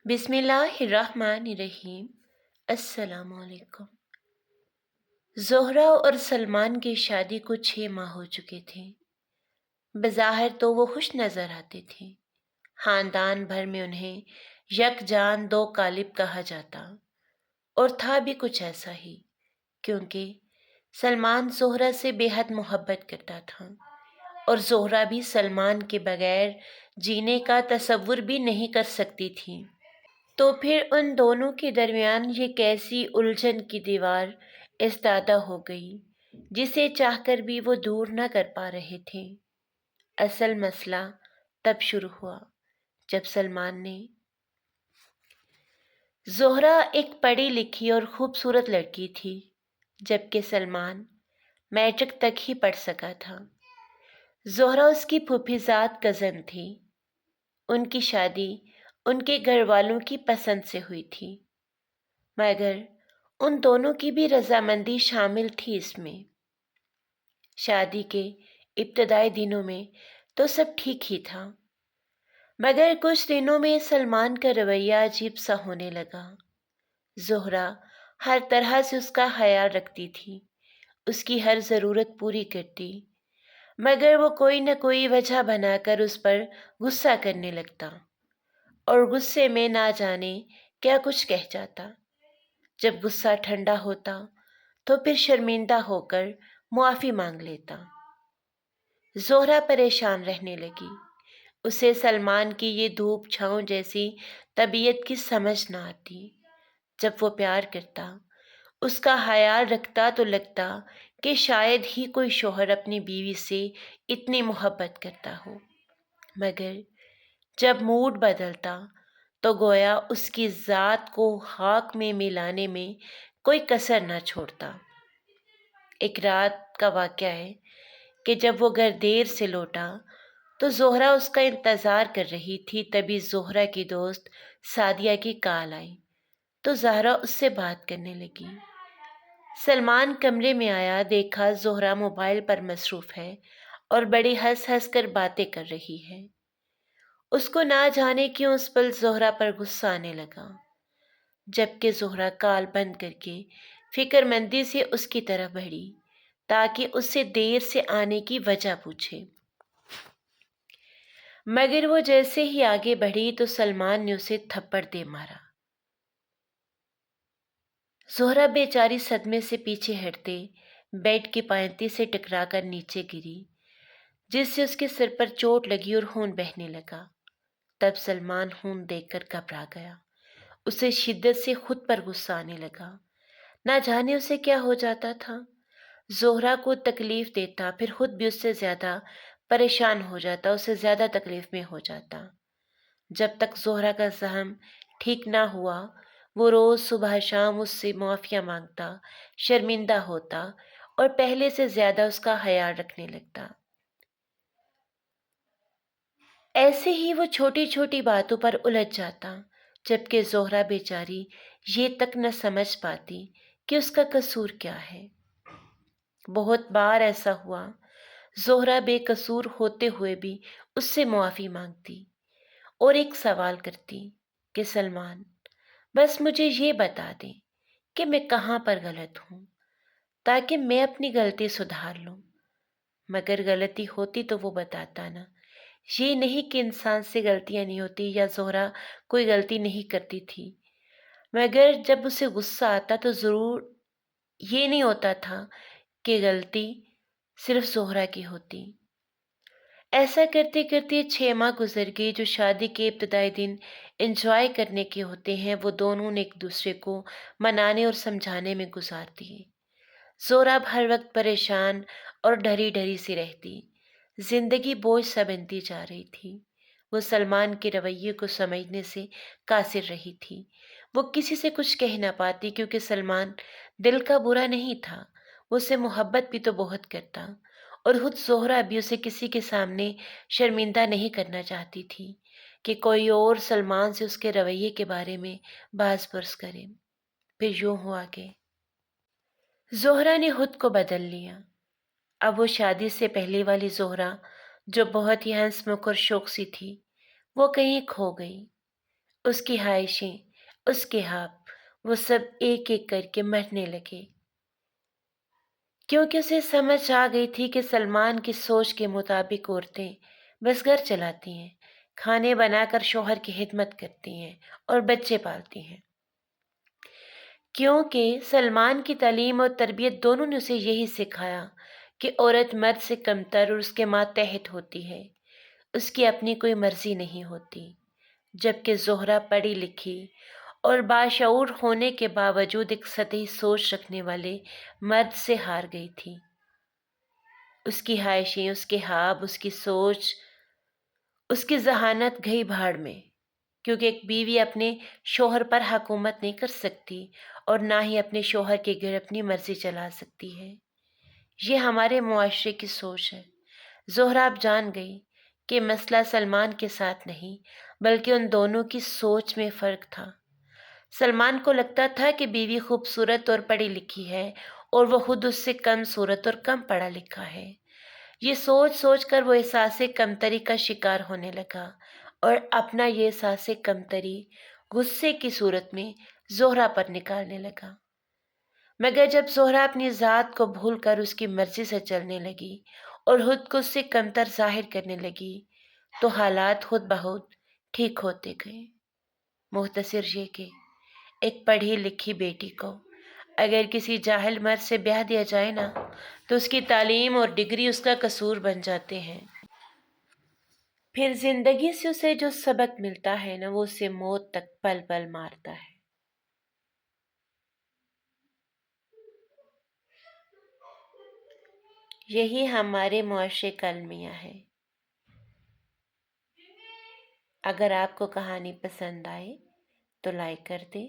بسم اللہ الرحمن الرحیم۔ السلام علیکم۔ زہرا اور سلمان کی شادی کو 6 ماہ ہو چکے تھے۔ بظاہر تو وہ خوش نظر آتے تھے۔ خاندان بھر میں انہیں یکجان دو قالب کہا جاتا، اور تھا بھی کچھ ایسا ہی، کیونکہ سلمان زہرا سے بے حد محبت کرتا تھا، اور زہرا بھی سلمان کے بغیر جینے کا تصور بھی نہیں کر سکتی تھی۔ تو پھر ان دونوں کے درمیان یہ کیسی الجھن کی دیوار استادہ ہو گئی جسے چاہ کر بھی وہ دور نہ کر پا رہے تھے۔ اصل مسئلہ تب شروع ہوا جب سلمان نے زہرا ایک پڑھی لکھی اور خوبصورت لڑکی تھی، جبکہ سلمان میٹرک تک ہی پڑھ سکا تھا۔ زہرا اس کی پھوپھیزاد کزن تھی۔ ان کی شادی ان کے گھر والوں کی پسند سے ہوئی تھی، مگر ان دونوں کی بھی رضامندی شامل تھی اس میں۔ شادی کے ابتدائی دنوں میں تو سب ٹھیک ہی تھا، مگر کچھ دنوں میں سلمان کا رویہ عجیب سا ہونے لگا۔ زہرا ہر طرح سے اس کا خیال رکھتی تھی، اس کی ہر ضرورت پوری کرتی، مگر وہ کوئی نہ کوئی وجہ بنا کر اس پر غصہ کرنے لگتا، اور غصے میں نہ جانے کیا کچھ کہہ جاتا۔ جب غصہ ٹھنڈا ہوتا تو پھر شرمندہ ہو کر معافی مانگ لیتا۔ زہرا پریشان رہنے لگی۔ اسے سلمان کی یہ دھوپ چھاؤں جیسی طبیعت کی سمجھ نہ آتی۔ جب وہ پیار کرتا، اس کا خیال رکھتا، تو لگتا کہ شاید ہی کوئی شوہر اپنی بیوی سے اتنی محبت کرتا ہو، مگر جب موڈ بدلتا تو گویا اس کی ذات کو خاک میں ملانے میں کوئی کسر نہ چھوڑتا۔ ایک رات کا واقعہ ہے کہ جب وہ گھر دیر سے لوٹا تو زہرا اس کا انتظار کر رہی تھی۔ تبھی زہرا کی دوست سعدیہ کی کال آئی تو زہرا اس سے بات کرنے لگی۔ سلمان کمرے میں آیا، دیکھا زہرا موبائل پر مصروف ہے اور بڑی ہنس ہنس کر باتیں کر رہی ہے۔ اس کو نہ جانے کیوں اس پل زہرا پر غصہ آنے لگا، جبکہ زہرا کال بند کر کے فکر مندی سے اس کی طرف بڑھی تاکہ اس سے دیر سے آنے کی وجہ پوچھے، مگر وہ جیسے ہی آگے بڑھی تو سلمان نے اسے تھپڑ دے مارا۔ زہرا بیچاری صدمے سے پیچھے ہٹتے بیڈ کی پائنتی سے ٹکرا کر نیچے گری، جس سے اس کے سر پر چوٹ لگی اور خون بہنے لگا۔ تب سلمان خون دیکھ کر گھبرا گیا۔ اسے شدت سے خود پر غصہ آنے لگا، نہ جانے اسے کیا ہو جاتا تھا۔ زہرا کو تکلیف دیتا، پھر خود بھی اس سے زیادہ پریشان ہو جاتا، اسے زیادہ تکلیف میں ہو جاتا۔ جب تک زہرا کا زخم ٹھیک نہ ہوا، وہ روز صبح شام اس سے معافیاں مانگتا، شرمندہ ہوتا، اور پہلے سے زیادہ اس کا خیال رکھنے لگتا۔ ایسے ہی وہ چھوٹی چھوٹی باتوں پر الجھ جاتا، جبکہ زہرا بیچاری یہ تک نہ سمجھ پاتی کہ اس کا قصور کیا ہے۔ بہت بار ایسا ہوا، زہرا بے قصور ہوتے ہوئے بھی اس سے معافی مانگتی اور ایک سوال کرتی کہ سلمان، بس مجھے یہ بتا دیں کہ میں کہاں پر غلط ہوں تاکہ میں اپنی غلطی سدھار لوں۔ مگر غلطی ہوتی تو وہ بتاتا نا۔ یہ نہیں کہ انسان سے غلطیاں نہیں ہوتی یا زہرا کوئی غلطی نہیں کرتی تھی، مگر جب اسے غصہ آتا تو ضرور یہ نہیں ہوتا تھا کہ غلطی صرف زہرا کی ہوتی۔ ایسا کرتے کرتے 6 ماہ گزر گئے۔ جو شادی کے ابتدائی دن انجوائے کرنے کے ہوتے ہیں، وہ دونوں نے ایک دوسرے کو منانے اور سمجھانے میں گزار دیے۔ زہرا اب ہر وقت پریشان اور ڈری ڈری سی رہتی، زندگی بوجھ سا بنتی جا رہی تھی۔ وہ سلمان کے رویے کو سمجھنے سے قاصر رہی تھی۔ وہ کسی سے کچھ کہہ نہ پاتی کیونکہ سلمان دل کا برا نہیں تھا، وہ اسے محبت بھی تو بہت کرتا، اور خود زہرا بھی اسے کسی کے سامنے شرمندہ نہیں کرنا چاہتی تھی کہ کوئی اور سلمان سے اس کے رویے کے بارے میں باز پرس کرے۔ پھر یوں ہوا کہ زہرا نے خود کو بدل لیا۔ اب وہ شادی سے پہلے والی زہرا جو بہت ہی ہنس مکھ اور شوق سی تھی، وہ کہیں کھو گئی۔ اس کی خواہشیں، اس کے خواب، وہ سب ایک ایک کر کے مرنے لگے، کیونکہ اسے سمجھ آ گئی تھی کہ سلمان کی سوچ کے مطابق عورتیں بس گھر چلاتی ہیں، کھانے بنا کر شوہر کی خدمت کرتی ہیں اور بچے پالتی ہیں، کیونکہ سلمان کی تعلیم اور تربیت دونوں نے اسے یہی سکھایا کہ عورت مرد سے کمتر اور اس کے ماتحت ہوتی ہے، اس کی اپنی کوئی مرضی نہیں ہوتی، جبکہ زہرہ پڑھی لکھی اور باشعور ہونے کے باوجود ایک سطحی سوچ رکھنے والے مرد سے ہار گئی تھی۔ اس کی خواہشیں، اس کے خواب، اس کی سوچ، اس کی ذہانت گئی بھاڑ میں، کیونکہ ایک بیوی اپنے شوہر پر حکومت نہیں کر سکتی اور نہ ہی اپنے شوہر کے گھر اپنی مرضی چلا سکتی ہے۔ یہ ہمارے معاشرے کی سوچ ہے۔ زہرہ اب جان گئی کہ مسئلہ سلمان کے ساتھ نہیں بلکہ ان دونوں کی سوچ میں فرق تھا۔ سلمان کو لگتا تھا کہ بیوی خوبصورت اور پڑھی لکھی ہے اور وہ خود اس سے کم صورت اور کم پڑھا لکھا ہے۔ یہ سوچ سوچ کر وہ احساس کمتری کا شکار ہونے لگا اور اپنا یہ احساس کمتری غصے کی صورت میں زہرہ پر نکالنے لگا۔ مگر جب زہرہ اپنی ذات کو بھول کر اس کی مرضی سے چلنے لگی اور خود کو اس سے کمتر ظاہر کرنے لگی تو حالات خود بخود ٹھیک ہوتے گئے۔ مختصر یہ کہ ایک پڑھی لکھی بیٹی کو اگر کسی جاہل مرد سے بیاہ دیا جائے نا تو اس کی تعلیم اور ڈگری اس کا قصور بن جاتے ہیں، پھر زندگی سے اسے جو سبق ملتا ہے نا وہ اسے موت تک پل پل مارتا ہے۔ یہی ہمارے معاشرے کا المیہ ہے۔ اگر آپ کو کہانی پسند آئے تو لائک کر دیں،